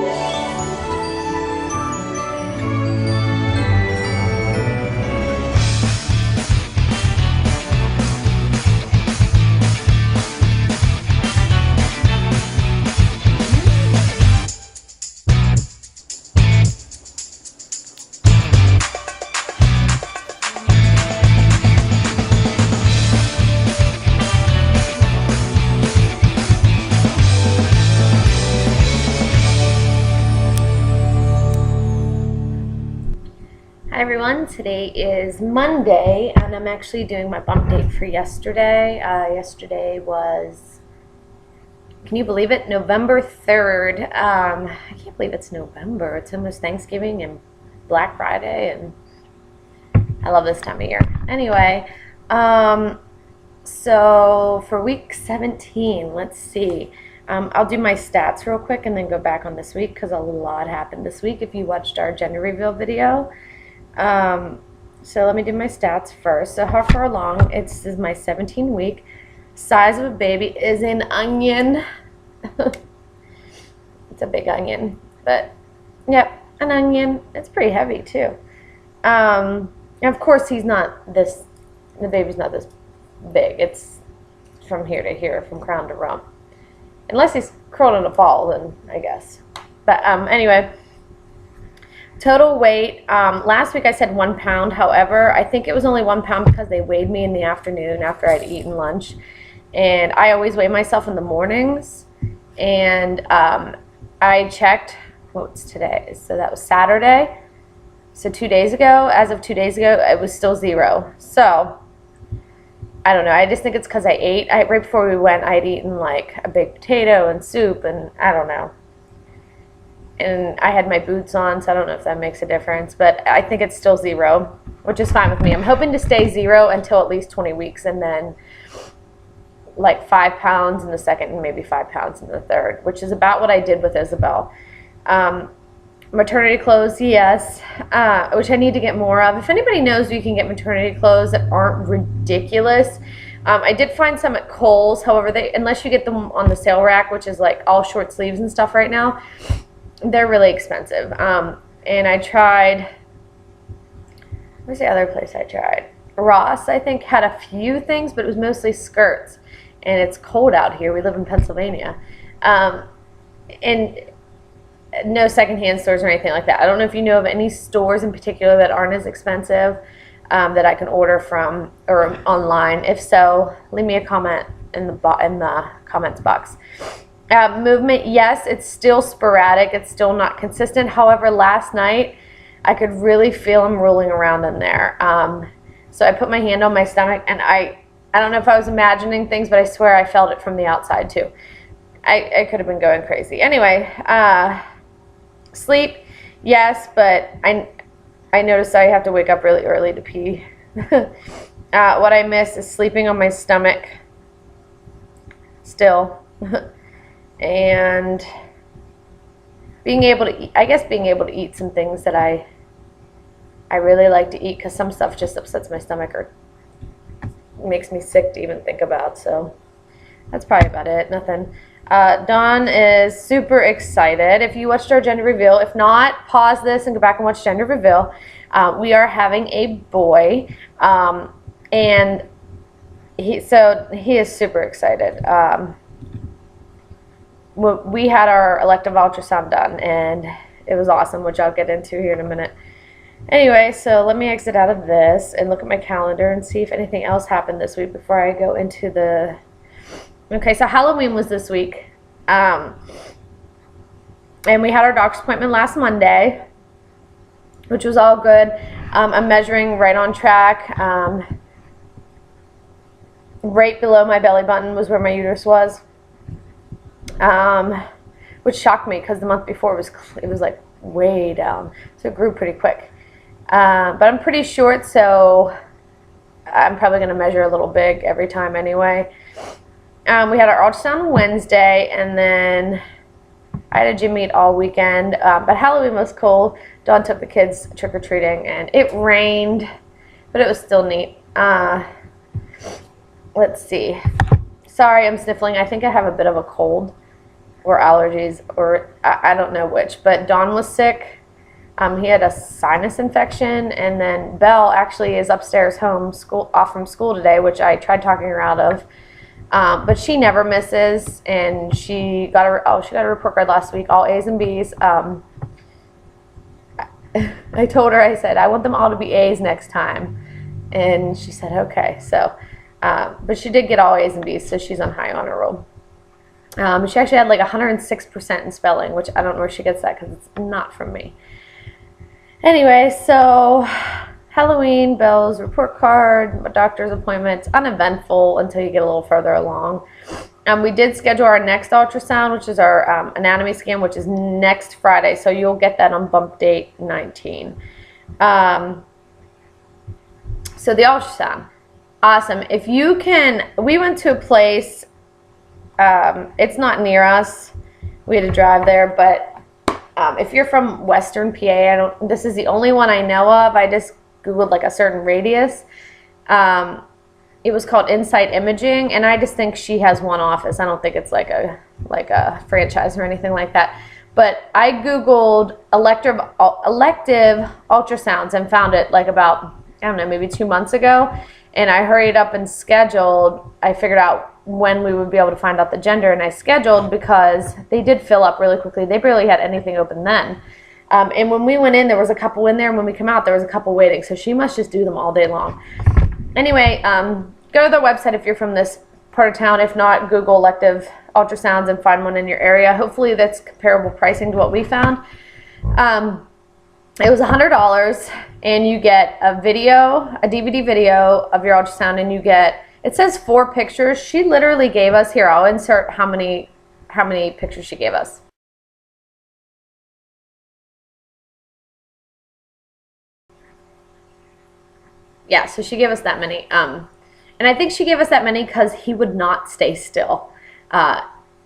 Hi everyone, today is Monday and I'm actually doing my bump date for yesterday. Yesterday was, can you believe it, November 3rd. I can't believe it's November. It's almost Thanksgiving and Black Friday and I love this time of year. Anyway, so for week 17, let's see. I'll do my stats real quick and then go back on this week because a lot happened this week if you watched our gender reveal video. So let me do my stats first. So how far along? This is my 17th week. Size of a baby is an onion. It's a big onion, but yep, an onion. It's pretty heavy too. And of course he's not this, the baby's not this big. It's from here to here, from crown to rump. Unless he's curled in a ball, then I guess. But anyway. Total weight, last week I said 1 pound. However, I think it was only 1 pound because they weighed me in the afternoon after I'd eaten lunch. And I always weigh myself in the mornings. And I checked, what's today? So that was Saturday. So 2 days ago, as of 2 days ago, it was still 0. So, I don't know. I just think it's because I ate. Right before we went, I had eaten like a baked potato and soup and I don't know. And I had my boots on, so I don't know if that makes a difference. But I think it's still 0, which is fine with me. I'm hoping to stay 0 until at least 20 weeks, and then like 5 pounds in the second and maybe 5 pounds in the third, which is about what I did with Isabel. Maternity clothes, yes, which I need to get more of. If anybody knows where you can get maternity clothes that aren't ridiculous, I did find some at Kohl's. However, unless you get them on the sale rack, which is like all short sleeves and stuff right now, they're really expensive. And I tried, where's the other place I tried? Ross, I think, had a few things, but it was mostly skirts. And it's cold out here. We live in Pennsylvania. And no secondhand stores or anything like that. I don't know if you know of any stores in particular that aren't as expensive that I can order from or online. If so, leave me a comment in the comments box. Movement, yes, it's still sporadic. It's still not consistent. However, last night, I could really feel him rolling around in there. So I put my hand on my stomach, and I don't know if I was imagining things, but I swear I felt it from the outside, too. I could have been going crazy. Anyway, sleep, yes, but I noticed I have to wake up really early to pee. What I miss is sleeping on my stomach still. And being able to eat, I guess being able to eat some things that I really like to eat, because some stuff just upsets my stomach or makes me sick to even think about. So that's probably about it. Nothing. Dawn is super excited. If you watched our gender reveal, if not, pause this and go back and watch gender reveal. We are having a boy, and he is super excited. We had our elective ultrasound done, and it was awesome, which I'll get into here in a minute. Anyway, so let me exit out of this and look at my calendar and see if anything else happened this week before I go into the... Okay, so Halloween was this week, and we had our doctor's appointment last Monday, which was all good. I'm measuring right on track. Right below my belly button was where my uterus was. Which shocked me because the month before it was like way down, so it grew pretty quick. But I'm pretty short, so I'm probably going to measure a little big every time anyway. We had our ultrasound on Wednesday, and then I had a gym meet all weekend. But Halloween was cool. Dawn took the kids trick-or-treating, and it rained, but it was still neat. Let's see. Sorry, I'm sniffling. I think I have a bit of a cold. or allergies, or I don't know which. But Don was sick. He had a sinus infection, and then Belle actually is upstairs off from school today, which I tried talking her out of. But she never misses, and she got a report card last week, all A's and B's. I told her, I said, I want them all to be A's next time, and she said, okay. So, but she did get all A's and B's, so she's on high honor roll. She actually had like 106% in spelling, which I don't know where she gets that because it's not from me. Anyway, so Halloween, Belle's report card, doctor's appointments, uneventful until you get a little further along. We did schedule our next ultrasound, which is our anatomy scan, which is next Friday. So you'll get that on Bumpdate 19. So the ultrasound, awesome. If you can, we went to a place, it's not near us. We had to drive there, but if you're from Western PA, this is the only one I know of. I just Googled like a certain radius. It was called Insight Imaging, and I just think she has one office. I don't think it's like a franchise or anything like that. But I Googled elective ultrasounds and found it like about, I don't know, maybe 2 months ago. And I hurried up and scheduled. I figured out when we would be able to find out the gender, and I scheduled because they did fill up really quickly. They barely had anything open then. And when we went in, there was a couple in there, and when we come out, there was a couple waiting. So she must just do them all day long. Anyway, go to their website if you're from this part of town. If not, Google elective ultrasounds and find one in your area. Hopefully that's comparable pricing to what we found. It was $100, and you get a DVD video of your ultrasound, and you get, it says 4 pictures. She literally gave us, here, I'll insert how many pictures she gave us. Yeah, so she gave us that many. And I think she gave us that many because he would not stay still.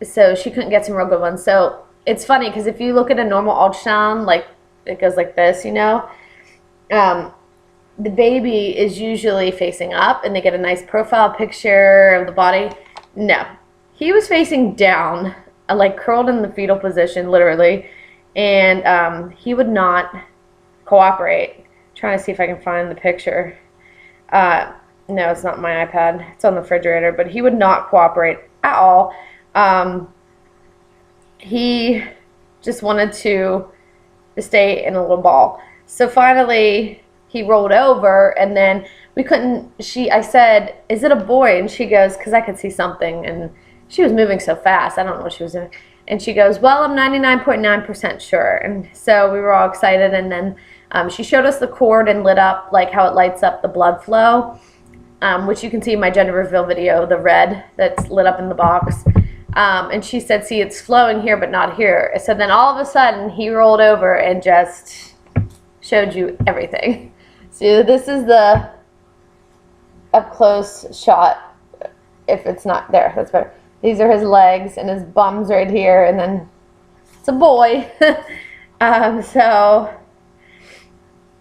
So she couldn't get some real good ones. So it's funny because if you look at a normal ultrasound, like it goes like this, you know, the baby is usually facing up and they get a nice profile picture of the body. No, he was facing down, like curled in the fetal position, literally. And he would not cooperate. I'm trying to see if I can find the picture. No, it's not my iPad. It's on the refrigerator, but he would not cooperate at all. He just wanted to stay in a little ball. So finally he rolled over, and then we couldn't, I said, is it a boy? And she goes, because I could see something, and she was moving so fast, I don't know what she was doing. And she goes, well, I'm 99.9% sure. And so we were all excited, and then she showed us the cord and lit up, like how it lights up the blood flow, which you can see in my gender reveal video, the red that's lit up in the box. And she said, see, it's flowing here, but not here. So then all of a sudden, he rolled over and just showed you everything. So this is the up-close shot. If it's not there, that's better. These are his legs, and his bum's right here, and then it's a boy. So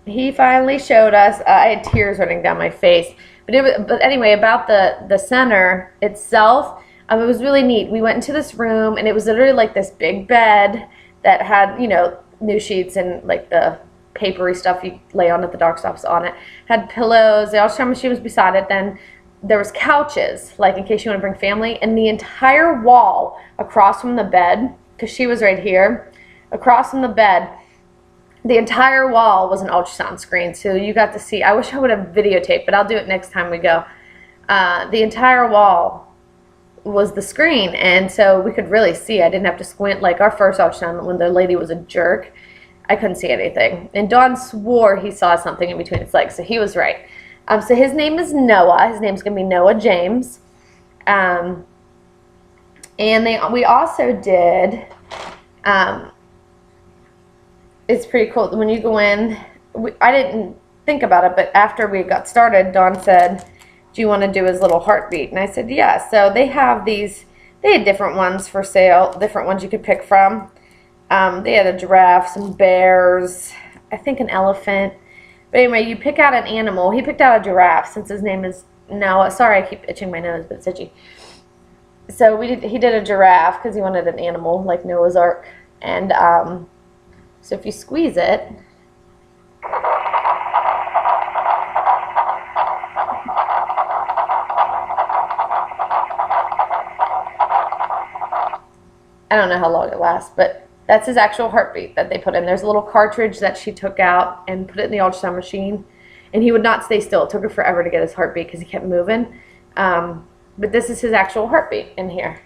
he finally showed us. I had tears running down my face. But anyway, about the center itself, it was really neat. We went into this room, and it was literally like this big bed that had, you know, new sheets and like the papery stuff you lay on at the doctor's office on it. Had pillows. The ultrasound machine was beside it. Then there was couches, like in case you want to bring family. And the entire wall across from the bed, because she was right here, across from the bed, the entire wall was an ultrasound screen. So you got to see. I wish I would have videotaped, but I'll do it next time we go. The entire wall was the screen, and so we could really see. I didn't have to squint like our first ultrasound when the lady was a jerk. I couldn't see anything. And Dawn swore he saw something in between his legs, so he was right. So his name is Noah. His name's going to be Noah James. And we also did, it's pretty cool. When you go in, I didn't think about it, but after we got started, Dawn said, do you want to do his little heartbeat? And I said, yeah. So they have these, they had different ones for sale, different ones you could pick from. They had a giraffe, some bears, I think an elephant. But anyway, you pick out an animal. He picked out a giraffe since his name is Noah. Sorry, I keep itching my nose, but it's itchy. So he did a giraffe because he wanted an animal like Noah's Ark. And so if you squeeze it, I don't know how long it lasts, but that's his actual heartbeat that they put in. There's a little cartridge that she took out and put it in the ultrasound machine, and he would not stay still. It took her forever to get his heartbeat because he kept moving. But this is his actual heartbeat in here.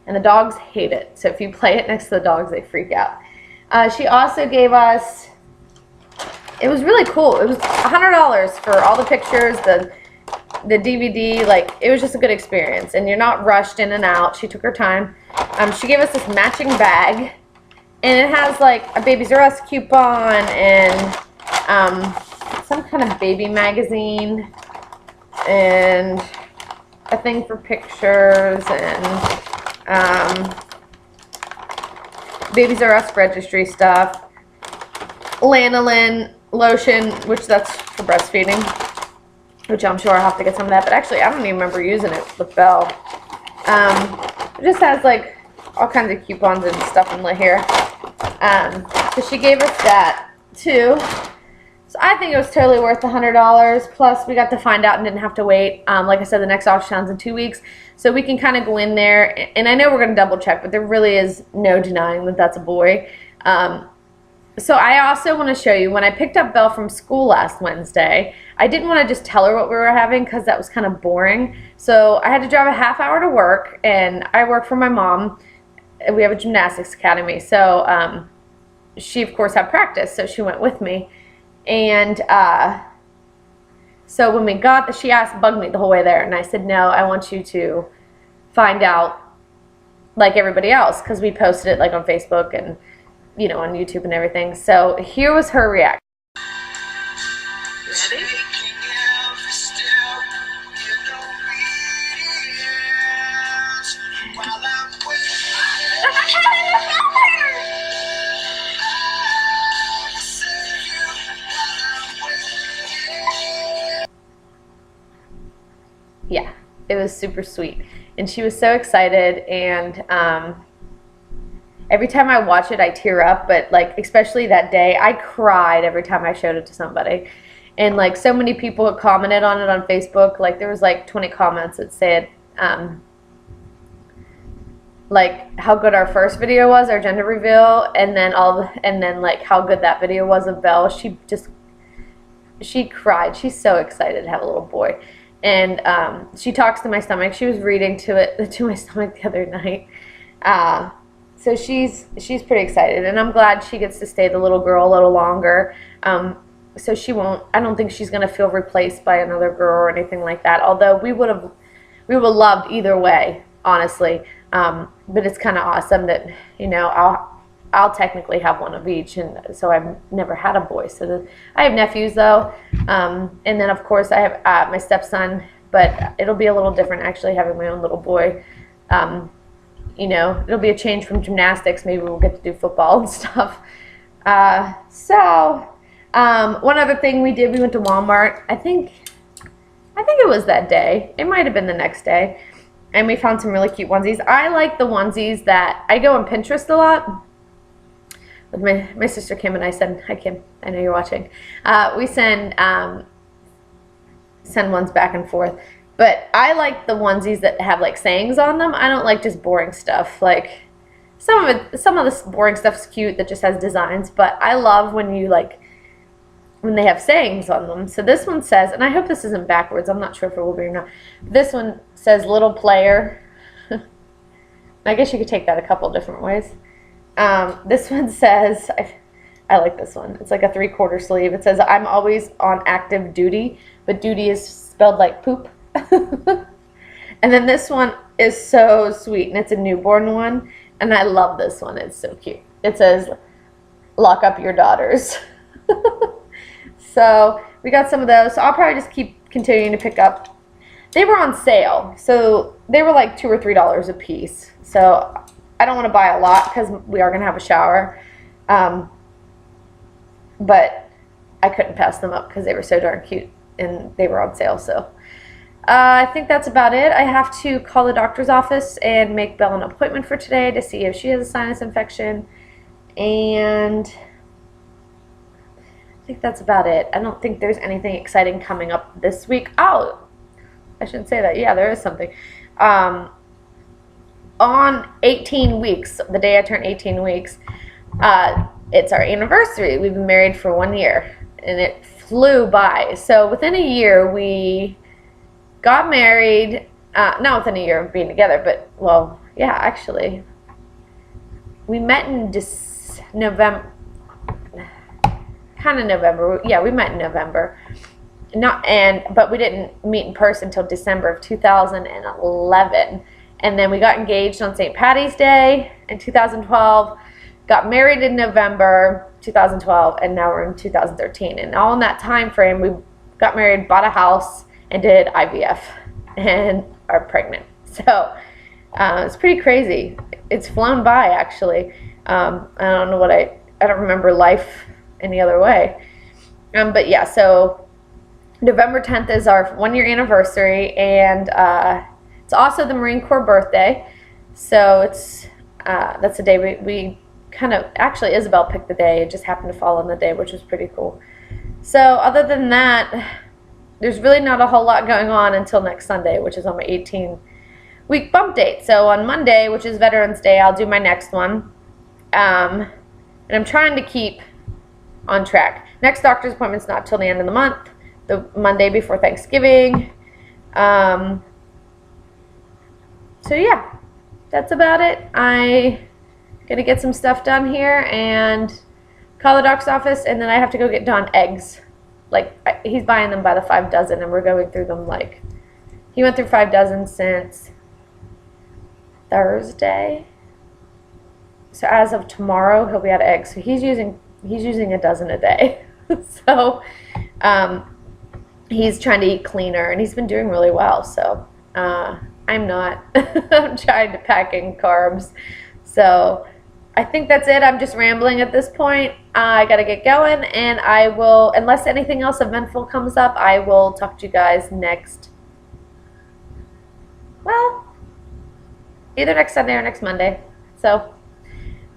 And the dogs hate it. So if you play it next to the dogs, they freak out. She also gave us, it was really cool. It was $100 for all the pictures, the DVD. Like, it was just a good experience. And you're not rushed in and out. She took her time. She gave us this matching bag. And it has like a Babies R Us coupon and some kind of baby magazine and a thing for pictures and Babies R Us registry stuff, lanolin lotion, which that's for breastfeeding, which I'm sure I'll have to get some of that, but actually I don't even remember using it with Belle. It just has like all kinds of coupons and stuff in here. So she gave us that too. So I think it was totally worth the $100. Plus, we got to find out and didn't have to wait. Like I said, the next ultrasound's in 2 weeks. So we can kind of go in there. And I know we're going to double check, but there really is no denying that that's a boy. So I also want to show you, when I picked up Belle from school last Wednesday, I didn't want to just tell her what we were having because that was kind of boring. So I had to drive a half hour to work, and I work for my mom. We have a gymnastics academy. So she, of course, had practice, so she went with me. And so when we got she bugged me the whole way there, and I said, no, I want you to find out like everybody else, because we posted it like on Facebook and, you know, on YouTube and everything. So here was her reaction. Ready? Yeah, it was super sweet, and she was so excited, and every time I watch it I tear up, but like especially that day I cried every time I showed it to somebody. And like so many people had commented on it on Facebook. Like there was like 20 comments that said like how good our first video was, our gender reveal, and then like how good that video was of Belle. She cried. She's so excited to have a little boy. And she talks to my stomach. She was reading to my stomach the other night. So she's pretty excited, and I'm glad she gets to stay the little girl a little longer. So I don't think she's gonna feel replaced by another girl or anything like that. Although we would have loved either way, honestly. But it's kind of awesome that, you know, I'll technically have one of each, and so I've never had a boy. So I have nephews though, and then of course I have my stepson, but it'll be a little different actually having my own little boy. You know, it'll be a change from gymnastics. Maybe we'll get to do football and stuff. One other thing we did, we went to Walmart. I think it was that day. It might have been the next day. And we found some really cute onesies. I like the onesies that, I go on Pinterest a lot. With my sister Kim and I send, hi Kim, I know you're watching. We send ones back and forth. But I like the onesies that have like sayings on them. I don't like just boring stuff. Like some of this boring stuff's cute that just has designs, but I love when they have sayings on them. So this one says, and I hope this isn't backwards, I'm not sure if it will be or not. This one says little player. I guess you could take that a couple different ways. This one says, I like this one. It's like a 3/4 sleeve. It says, I'm always on active duty, but duty is spelled like poop. And then this one is so sweet, and it's a newborn one, and I love this one. It's so cute. It says, lock up your daughters. So we got some of those. So I'll probably just keep continuing to pick up. They were on sale, so they were like $2 or $3 a piece. So I don't want to buy a lot because we are going to have a shower. But I couldn't pass them up because they were so darn cute and they were on sale. So I think that's about it. I have to call the doctor's office and make Belle an appointment for today to see if she has a sinus infection. And I think that's about it. I don't think there's anything exciting coming up this week. Oh, I shouldn't say that. Yeah, there is something. On 18 weeks, the day I turn 18 weeks, it's our anniversary. We've been married for 1 year, and it flew by. So within a year, we got married. Not within a year of being together, but, well, yeah, actually. We met in November. Kind of November. Yeah, we met in November. But we didn't meet in person until December of 2011. And then we got engaged on St. Patty's Day in 2012, got married in November 2012, and now we're in 2013. And all in that time frame, we got married, bought a house, and did IVF, and are pregnant. So it's pretty crazy. It's flown by, actually. I don't know I don't remember life any other way. But yeah, so November 10th is our 1 year anniversary, and it's also the Marine Corps birthday, so it's that's the day we kind of, actually Isabel picked the day. It just happened to fall on the day, which was pretty cool. So other than that, there's really not a whole lot going on until next Sunday, which is on my 18-week bump date. So on Monday, which is Veterans Day, I'll do my next one, and I'm trying to keep on track. Next doctor's appointment's not till the end of the month, the Monday before Thanksgiving. So yeah, that's about it. I'm gonna get some stuff done here and call the doctor's office, and then I have to go get Don eggs. Like, he's buying them by the 5 dozen, and we're going through them. Like, he went through 5 dozen since Thursday. So as of tomorrow, he'll be out of eggs. So he's using a dozen a day. So he's trying to eat cleaner, and he's been doing really well. So I'm not. I'm trying to pack in carbs. So I think that's it. I'm just rambling at this point. I got to get going, and I will, unless anything else eventful comes up, I will talk to you guys either next Sunday or next Monday. So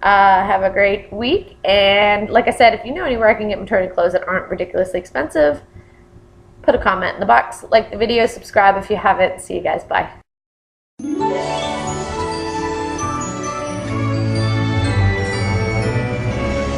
have a great week. And like I said, if you know anywhere I can get maternity clothes that aren't ridiculously expensive, put a comment in the box. Like the video, subscribe if you haven't. See you guys. Bye.